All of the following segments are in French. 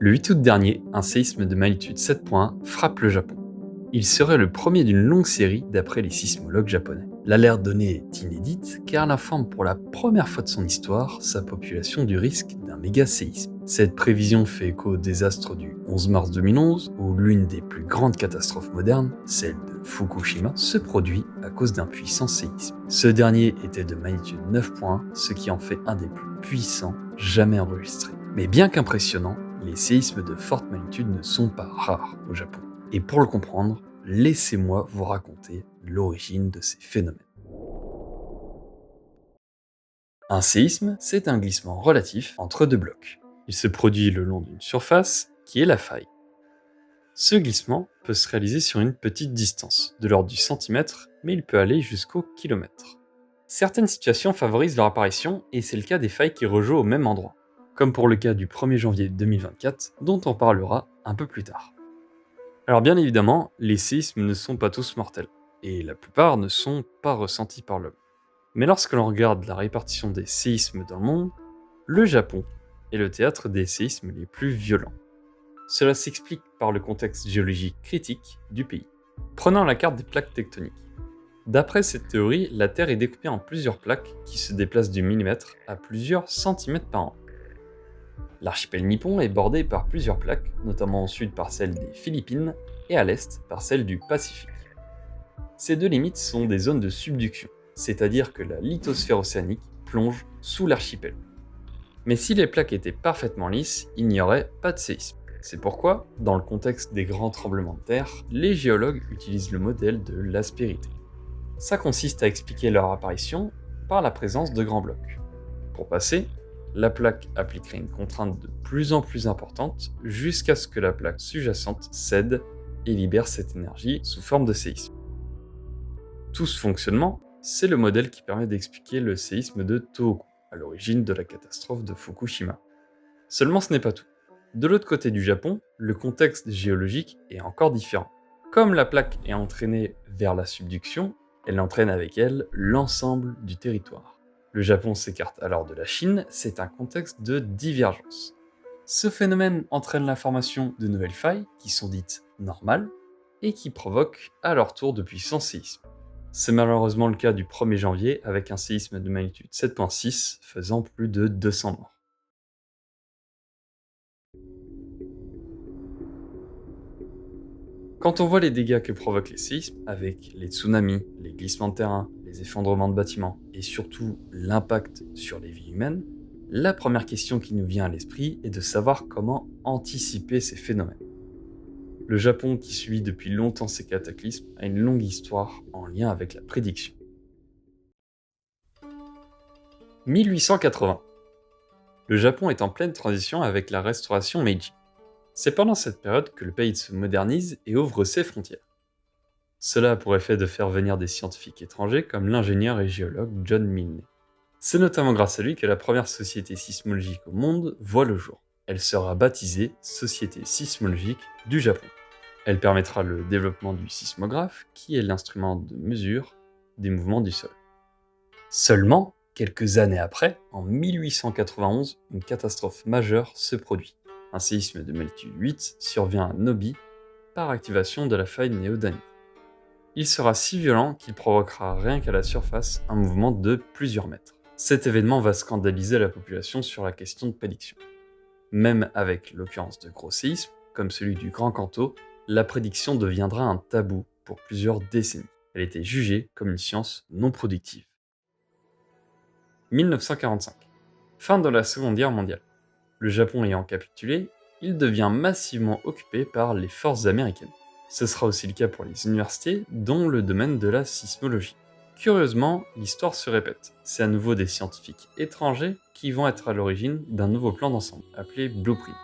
Le 8 août dernier, un séisme de magnitude 7.1 frappe le Japon. Il serait le premier d'une longue série d'après les sismologues japonais. L'alerte donnée est inédite car elle informe pour la première fois de son histoire sa population du risque d'un méga séisme. Cette prévision fait écho au désastre du 11 mars 2011 où l'une des plus grandes catastrophes modernes, celle de Fukushima, se produit à cause d'un puissant séisme. Ce dernier était de magnitude 9.1, ce qui en fait un des plus puissants jamais enregistrés. Mais bien qu'impressionnants, les séismes de forte magnitude ne sont pas rares au Japon. Et pour le comprendre, laissez-moi vous raconter l'origine de ces phénomènes. Un séisme, c'est un glissement relatif entre deux blocs. Il se produit le long d'une surface qui est la faille. Ce glissement peut se réaliser sur une petite distance, de l'ordre du centimètre, mais il peut aller jusqu'au kilomètre. Certaines situations favorisent leur apparition et c'est le cas des failles qui rejouent au même endroit, comme pour le cas du 1er janvier 2024 dont on parlera un peu plus tard. Alors bien évidemment, les séismes ne sont pas tous mortels, et la plupart ne sont pas ressentis par l'homme. Mais lorsque l'on regarde la répartition des séismes dans le monde, le Japon est le théâtre des séismes les plus violents. Cela s'explique par le contexte géologique critique du pays. Prenons la carte des plaques tectoniques. D'après cette théorie, la Terre est découpée en plusieurs plaques qui se déplacent du millimètre à plusieurs centimètres par an. L'archipel nippon est bordé par plusieurs plaques, notamment au sud par celle des Philippines et à l'est par celle du Pacifique. Ces deux limites sont des zones de subduction, c'est-à-dire que la lithosphère océanique plonge sous l'archipel. Mais si les plaques étaient parfaitement lisses, il n'y aurait pas de séisme. C'est pourquoi, dans le contexte des grands tremblements de terre, les géologues utilisent le modèle de l'aspérité. Ça consiste à expliquer leur apparition par la présence de grands blocs. Pour passer, la plaque appliquerait une contrainte de plus en plus importante jusqu'à ce que la plaque sous-jacente cède et libère cette énergie sous forme de séisme. Tout ce fonctionnement, c'est le modèle qui permet d'expliquer le séisme de Tohoku, à l'origine de la catastrophe de Fukushima. Seulement ce n'est pas tout. De l'autre côté du Japon, le contexte géologique est encore différent. Comme la plaque est entraînée vers la subduction, elle entraîne avec elle l'ensemble du territoire. Le Japon s'écarte alors de la Chine, c'est un contexte de divergence. Ce phénomène entraîne la formation de nouvelles failles, qui sont dites normales, et qui provoquent à leur tour de puissants séismes. C'est malheureusement le cas du 1er janvier, avec un séisme de magnitude 7.6 faisant plus de 200 morts. Quand on voit les dégâts que provoquent les séismes, avec les tsunamis, les glissements de terrain, les effondrements de bâtiments et surtout l'impact sur les vies humaines, la première question qui nous vient à l'esprit est de savoir comment anticiper ces phénomènes. Le Japon, qui subit depuis longtemps ces cataclysmes, a une longue histoire en lien avec la prédiction. 1880. Le Japon est en pleine transition avec la restauration Meiji. C'est pendant cette période que le pays se modernise et ouvre ses frontières. Cela a pour effet de faire venir des scientifiques étrangers comme l'ingénieur et géologue John Milne. C'est notamment grâce à lui que la première société sismologique au monde voit le jour. Elle sera baptisée Société sismologique du Japon. Elle permettra le développement du sismographe, qui est l'instrument de mesure des mouvements du sol. Seulement, quelques années après, en 1891, une catastrophe majeure se produit. Un séisme de magnitude 8 survient à Nobi par activation de la faille néodanite. Il sera si violent qu'il provoquera rien qu'à la surface un mouvement de plusieurs mètres. Cet événement va scandaliser la population sur la question de prédiction. Même avec l'occurrence de gros séismes, comme celui du Grand Kanto, la prédiction deviendra un tabou pour plusieurs décennies. Elle était jugée comme une science non productive. 1945. Fin de la Seconde Guerre mondiale. Le Japon ayant capitulé, il devient massivement occupé par les forces américaines. Ce sera aussi le cas pour les universités, dont le domaine de la sismologie. Curieusement, l'histoire se répète. C'est à nouveau des scientifiques étrangers qui vont être à l'origine d'un nouveau plan d'ensemble, appelé Blueprint.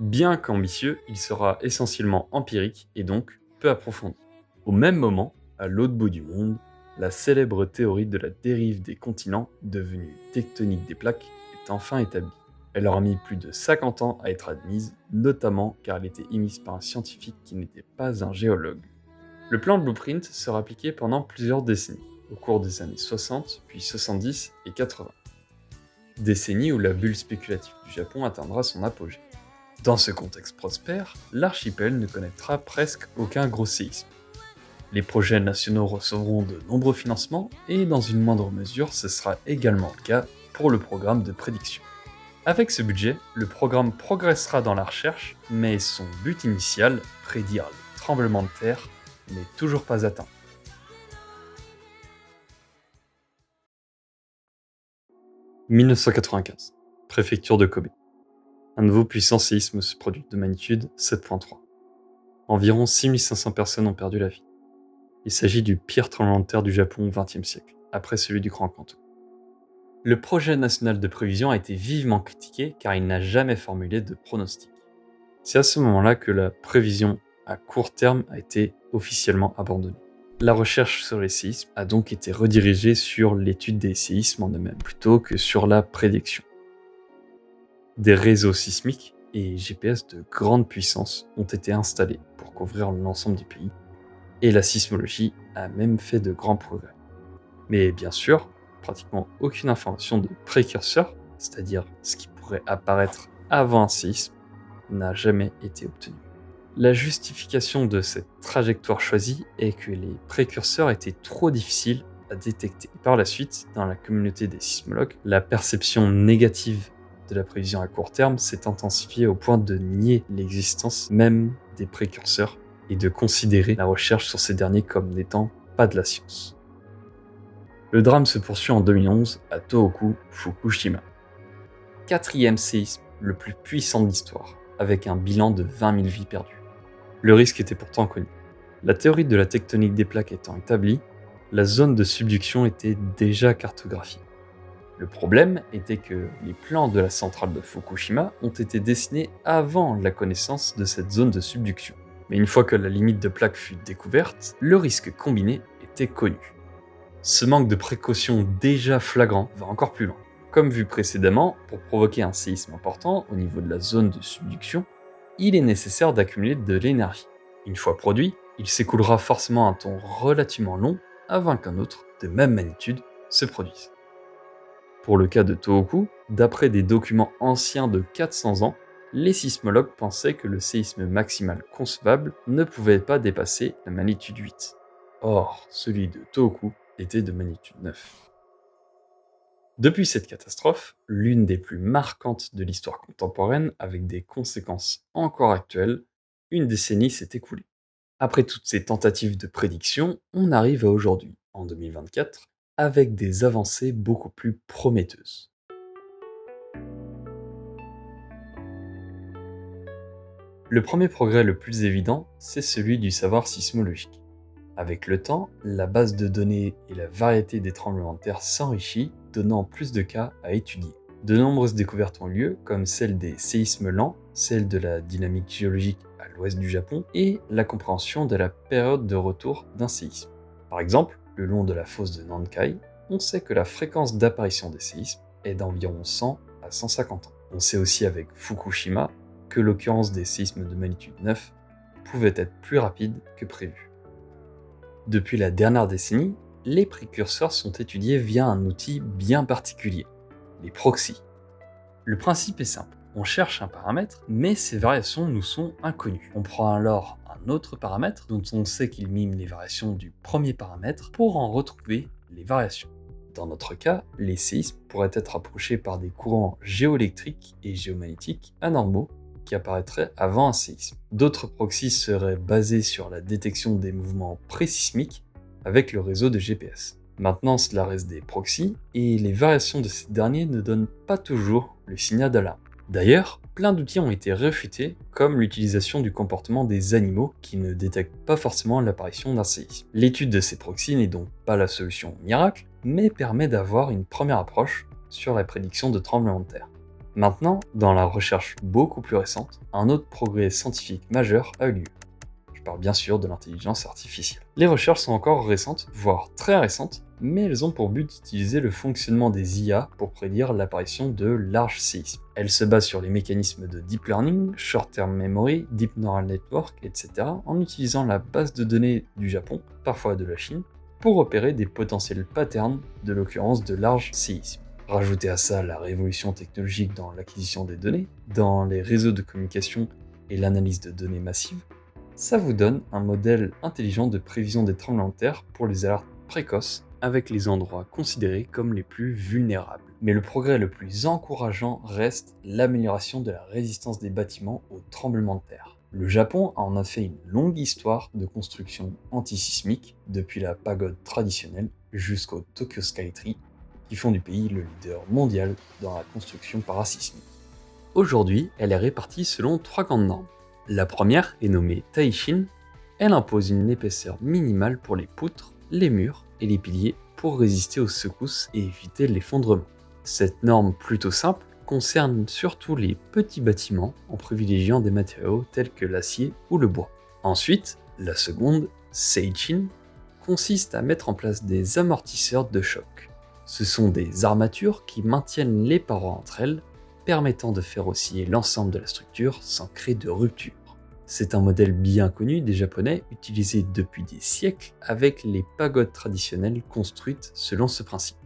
Bien qu'ambitieux, il sera essentiellement empirique et donc peu approfondi. Au même moment, à l'autre bout du monde, la célèbre théorie de la dérive des continents, devenue tectonique des plaques, est enfin établie. Elle aura mis plus de 50 ans à être admise, notamment car elle était émise par un scientifique qui n'était pas un géologue. Le plan Blueprint sera appliqué pendant plusieurs décennies, au cours des années 60, puis 70 et 80. Décennie où la bulle spéculative du Japon atteindra son apogée. Dans ce contexte prospère, l'archipel ne connaîtra presque aucun gros séisme. Les projets nationaux recevront de nombreux financements et dans une moindre mesure, ce sera également le cas pour le programme de prédiction. Avec ce budget, le programme progressera dans la recherche, mais son but initial, prédire les tremblements de terre, n'est toujours pas atteint. « 1995, préfecture de Kobe. Un nouveau puissant séisme se produit de magnitude 7.3. Environ 6500 personnes ont perdu la vie. Il s'agit du pire tremblement de terre du Japon au XXe siècle, après celui du Grand Kanto. Le projet national de prévision a été vivement critiqué car il n'a jamais formulé de pronostic. C'est à ce moment-là que la prévision à court terme a été officiellement abandonnée. La recherche sur les séismes a donc été redirigée sur l'étude des séismes en eux-mêmes, plutôt que sur la prédiction. Des réseaux sismiques et GPS de grande puissance ont été installés pour couvrir l'ensemble du pays, et la sismologie a même fait de grands progrès. Mais bien sûr, pratiquement aucune information de précurseur, c'est-à-dire ce qui pourrait apparaître avant un séisme, n'a jamais été obtenue. La justification de cette trajectoire choisie est que les précurseurs étaient trop difficiles à détecter. Par la suite, dans la communauté des sismologues, la perception négative de la prévision à court terme s'est intensifiée au point de nier l'existence même des précurseurs et de considérer la recherche sur ces derniers comme n'étant pas de la science. Le drame se poursuit en 2011 à Tohoku, Fukushima. Quatrième séisme le plus puissant de l'histoire, avec un bilan de 20 000 vies perdues. Le risque était pourtant connu. La théorie de la tectonique des plaques étant établie, la zone de subduction était déjà cartographiée. Le problème était que les plans de la centrale de Fukushima ont été dessinés avant la connaissance de cette zone de subduction. Mais une fois que la limite de plaque fut découverte, le risque combiné était connu. Ce manque de précaution déjà flagrant va encore plus loin. Comme vu précédemment, pour provoquer un séisme important au niveau de la zone de subduction, il est nécessaire d'accumuler de l'énergie. Une fois produit, il s'écoulera forcément un temps relativement long avant qu'un autre, de même magnitude, se produise. Pour le cas de Tohoku, d'après des documents anciens de 400 ans, les sismologues pensaient que le séisme maximal concevable ne pouvait pas dépasser la magnitude 8. Or, celui de Tohoku était de magnitude 9. Depuis cette catastrophe, l'une des plus marquantes de l'histoire contemporaine avec des conséquences encore actuelles, une décennie s'est écoulée. Après toutes ces tentatives de prédiction, on arrive à aujourd'hui, en 2024, avec des avancées beaucoup plus prometteuses. Le premier progrès le plus évident, c'est celui du savoir sismologique. Avec le temps, la base de données et la variété des tremblements de terre s'enrichit, donnant plus de cas à étudier. De nombreuses découvertes ont lieu, comme celle des séismes lents, celle de la dynamique géologique à l'ouest du Japon et la compréhension de la période de retour d'un séisme. Par exemple, le long de la fosse de Nankai, on sait que la fréquence d'apparition des séismes est d'environ 100 à 150 ans. On sait aussi avec Fukushima que l'occurrence des séismes de magnitude 9 pouvait être plus rapide que prévu. Depuis la dernière décennie, les précurseurs sont étudiés via un outil bien particulier, les proxys. Le principe est simple, on cherche un paramètre, mais ses variations nous sont inconnues. On prend alors un autre paramètre dont on sait qu'il mime les variations du premier paramètre pour en retrouver les variations. Dans notre cas, les séismes pourraient être approchés par des courants géoélectriques et géomagnétiques anormaux qui apparaîtraient avant un séisme. D'autres proxys seraient basés sur la détection des mouvements présismiques avec le réseau de GPS. Maintenant, cela reste des proxys, et les variations de ces derniers ne donnent pas toujours le signal d'alarme. D'ailleurs, plein d'outils ont été réfutés, comme l'utilisation du comportement des animaux qui ne détectent pas forcément l'apparition d'un séisme. L'étude de ces proxys n'est donc pas la solution miracle, mais permet d'avoir une première approche sur la prédiction de tremblements de terre. Maintenant, dans la recherche beaucoup plus récente, un autre progrès scientifique majeur a eu lieu. Je parle bien sûr de l'intelligence artificielle. Les recherches sont encore récentes, voire très récentes, mais elles ont pour but d'utiliser le fonctionnement des IA pour prédire l'apparition de larges séismes. Elles se basent sur les mécanismes de deep learning, short-term memory, deep neural network, etc. en utilisant la base de données du Japon, parfois de la Chine, pour repérer des potentiels patterns de l'occurrence de larges séismes. Rajoutez à ça la révolution technologique dans l'acquisition des données, dans les réseaux de communication et l'analyse de données massives, ça vous donne un modèle intelligent de prévision des tremblements de terre pour les alertes précoces avec les endroits considérés comme les plus vulnérables. Mais le progrès le plus encourageant reste l'amélioration de la résistance des bâtiments aux tremblements de terre. Le Japon a en effet une longue histoire de construction antisismique, depuis la pagode traditionnelle jusqu'au Tokyo Skytree, qui font du pays le leader mondial dans la construction parasismique. Aujourd'hui, elle est répartie selon 3 grandes normes. La première est nommée Taishin. Elle impose une épaisseur minimale pour les poutres, les murs et les piliers pour résister aux secousses et éviter l'effondrement. Cette norme plutôt simple concerne surtout les petits bâtiments en privilégiant des matériaux tels que l'acier ou le bois. Ensuite, la seconde, Seichin, consiste à mettre en place des amortisseurs de choc. Ce sont des armatures qui maintiennent les parois entre elles, permettant de faire osciller l'ensemble de la structure sans créer de rupture. C'est un modèle bien connu des Japonais, utilisé depuis des siècles avec les pagodes traditionnelles construites selon ce principe.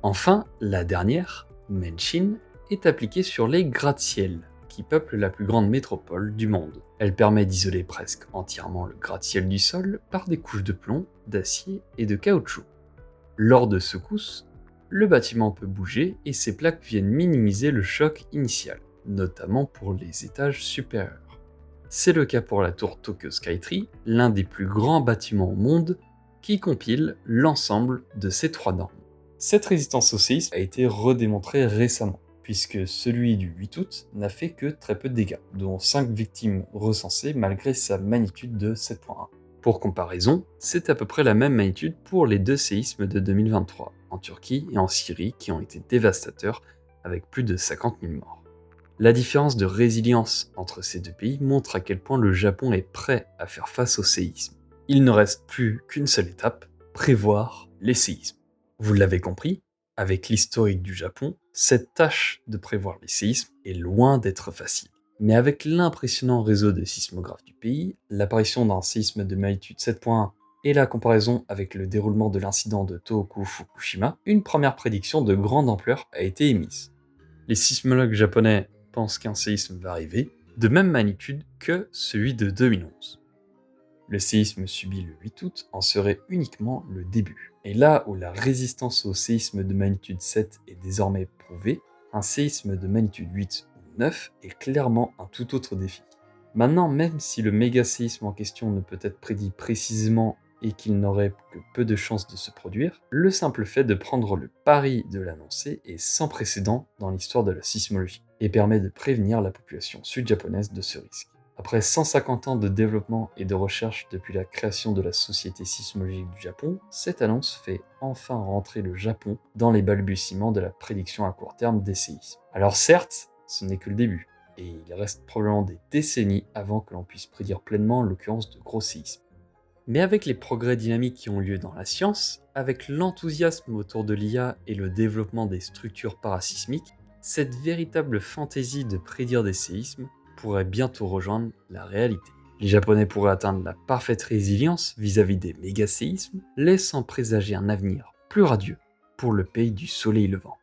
Enfin, la dernière, Menshin, est appliquée sur les gratte-ciel, qui peuplent la plus grande métropole du monde. Elle permet d'isoler presque entièrement le gratte-ciel du sol par des couches de plomb, d'acier et de caoutchouc. Lors de secousses, le bâtiment peut bouger et ces plaques viennent minimiser le choc initial, notamment pour les étages supérieurs. C'est le cas pour la tour Tokyo Skytree, l'un des plus grands bâtiments au monde, qui compile l'ensemble de ces 3 normes. Cette résistance au séisme a été redémontrée récemment, puisque celui du 8 août n'a fait que très peu de dégâts, dont 5 victimes recensées malgré sa magnitude de 7.1. Pour comparaison, c'est à peu près la même magnitude pour les 2 séismes de 2023, en Turquie et en Syrie, qui ont été dévastateurs avec plus de 50 000 morts. La différence de résilience entre ces 2 pays montre à quel point le Japon est prêt à faire face au séisme. Il ne reste plus qu'une seule étape, prévoir les séismes. Vous l'avez compris, avec l'historique du Japon, cette tâche de prévoir les séismes est loin d'être facile. Mais avec l'impressionnant réseau de sismographes du pays, l'apparition d'un séisme de magnitude 7.1 et la comparaison avec le déroulement de l'incident de Tohoku Fukushima, une première prédiction de grande ampleur a été émise. Les sismologues japonais pensent qu'un séisme va arriver, de même magnitude que celui de 2011. Le séisme subi le 8 août en serait uniquement le début. Et là où la résistance au séisme de magnitude 7 est désormais prouvée, un séisme de magnitude 8 ou 9 est clairement un tout autre défi. Maintenant, même si le méga-séisme en question ne peut être prédit précisément et qu'il n'aurait que peu de chances de se produire, le simple fait de prendre le pari de l'annoncer est sans précédent dans l'histoire de la sismologie et permet de prévenir la population sud-japonaise de ce risque. Après 150 ans de développement et de recherche depuis la création de la Société sismologique du Japon, cette annonce fait enfin rentrer le Japon dans les balbutiements de la prédiction à court terme des séismes. Alors certes, ce n'est que le début, et il reste probablement des décennies avant que l'on puisse prédire pleinement l'occurrence de gros séismes. Mais avec les progrès dynamiques qui ont lieu dans la science, avec l'enthousiasme autour de l'IA et le développement des structures parasismiques, cette véritable fantaisie de prédire des séismes pourrait bientôt rejoindre la réalité. Les Japonais pourraient atteindre la parfaite résilience vis-à-vis des méga-séismes, laissant présager un avenir plus radieux pour le pays du soleil levant.